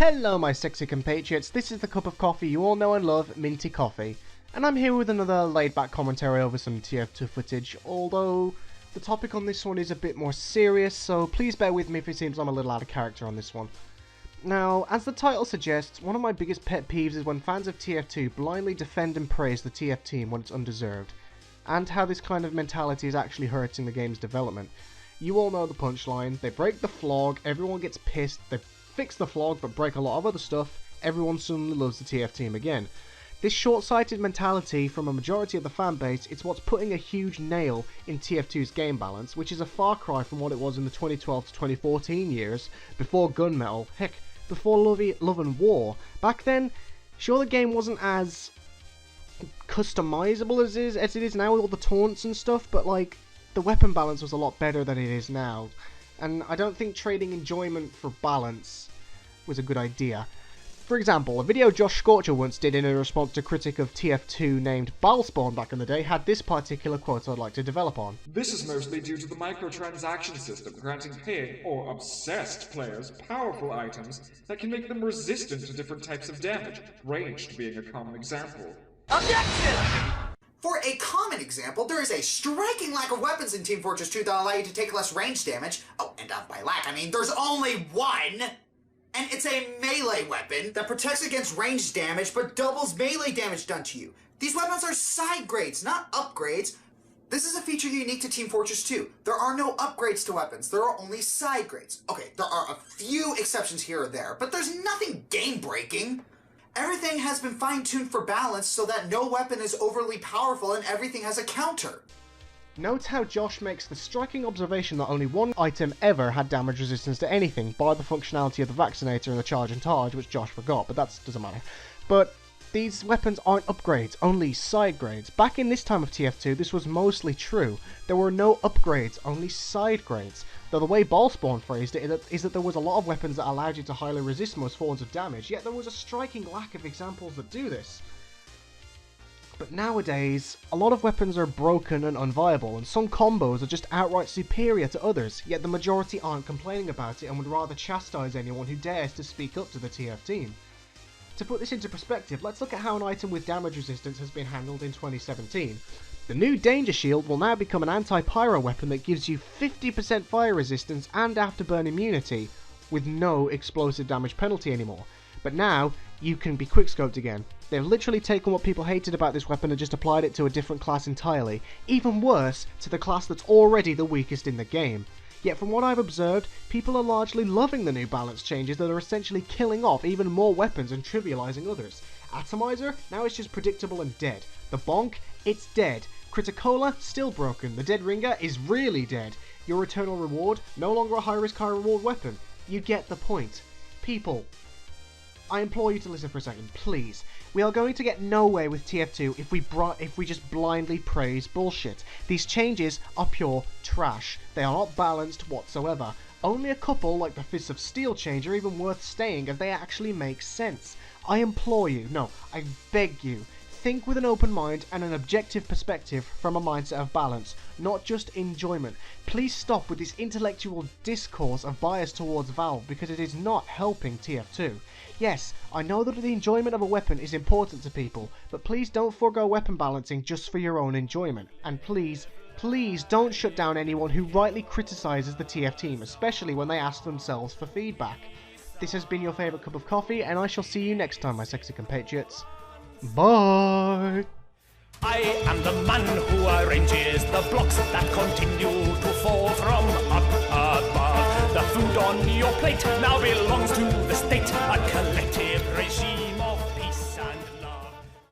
Hello my sexy compatriots, this is the cup of coffee you all know and love, Minty Coffee. And I'm here with another laid-back commentary over some TF2 footage, although the topic on this one is a bit more serious, so please bear with me if it seems I'm a little out of character on this one. Now, as the title suggests, one of my biggest pet peeves is when fans of TF2 blindly defend and praise the TF team when it's undeserved, and how this kind of mentality is actually hurting the game's development. You all know the punchline, they break the flog, everyone gets pissed, they fix the flog but break a lot of other stuff, everyone suddenly loves the TF team again. This short-sighted mentality from a majority of the fanbase is what's putting a huge nail in TF2's game balance, which is a far cry from what it was in the 2012 to 2014 years, before gunmetal, heck, before Love and War. Back then, sure the game wasn't as customizable as it is now with all the taunts and stuff, but like, the weapon balance was a lot better than it is now, and I don't think trading enjoyment for balance was a good idea. For example, a video Josh Scorcher once did in a response to a critic of TF2 named Balspawn back in the day had this particular quote I'd like to develop on. This is mostly due to the microtransaction system granting paying or obsessed players powerful items that can make them resistant to different types of damage, ranged being a common example. Objection! For a common example, there is a striking lack of weapons in Team Fortress 2 that allow you to take less range damage. Oh, and by lack, I mean there's only one! And it's a melee weapon that protects against ranged damage but doubles melee damage done to you. These weapons are side grades, not upgrades. This is a feature unique to Team Fortress 2. There are no upgrades to weapons, there are only side grades. Okay, there are a few exceptions here or there, but there's nothing game-breaking. Everything has been fine-tuned for balance so that no weapon is overly powerful and everything has a counter. Note how Josh makes the striking observation that only one item ever had damage resistance to anything, bar the functionality of the Vaccinator and the Charge and Targe, which Josh forgot, but that doesn't matter. But these weapons aren't upgrades, only side grades. Back in this time of TF2, this was mostly true. There were no upgrades, only side grades. Though the way Ballspawn phrased it is that there was a lot of weapons that allowed you to highly resist most forms of damage, yet there was a striking lack of examples that do this. But nowadays, a lot of weapons are broken and unviable, and some combos are just outright superior to others, yet the majority aren't complaining about it and would rather chastise anyone who dares to speak up to the TF team. To put this into perspective, let's look at how an item with damage resistance has been handled in 2017. The new Danger Shield will now become an anti-pyro weapon that gives you 50% fire resistance and afterburn immunity, with no explosive damage penalty anymore. But now, you can be quickscoped again. They've literally taken what people hated about this weapon and just applied it to a different class entirely. Even worse, to the class that's already the weakest in the game. Yet from what I've observed, people are largely loving the new balance changes that are essentially killing off even more weapons and trivializing others. Atomizer, now it's just predictable and dead. The Bonk, it's dead. Criticola, still broken. The Dead Ringer is really dead. Your Eternal Reward, no longer a high-risk, high-reward weapon. You get the point. People, I implore you to listen for a second, please. We are going to get nowhere with TF2 if we just blindly praise bullshit. These changes are pure trash. They are not balanced whatsoever. Only a couple, like the Fists of Steel change, are even worth staying if they actually make sense. I implore you, no, I beg you, think with an open mind and an objective perspective from a mindset of balance, not just enjoyment. Please stop with this intellectual discourse of bias towards Valve because it is not helping TF2. Yes, I know that the enjoyment of a weapon is important to people, but please don't forego weapon balancing just for your own enjoyment. And please, please don't shut down anyone who rightly criticises the TF team, especially when they ask themselves for feedback. This has been your favourite cup of coffee, and I shall see you next time, my sexy compatriots. Bye! I am the man who arranges the blocks that continue to fall from up above. The food on your plate now belongs to the state. I collect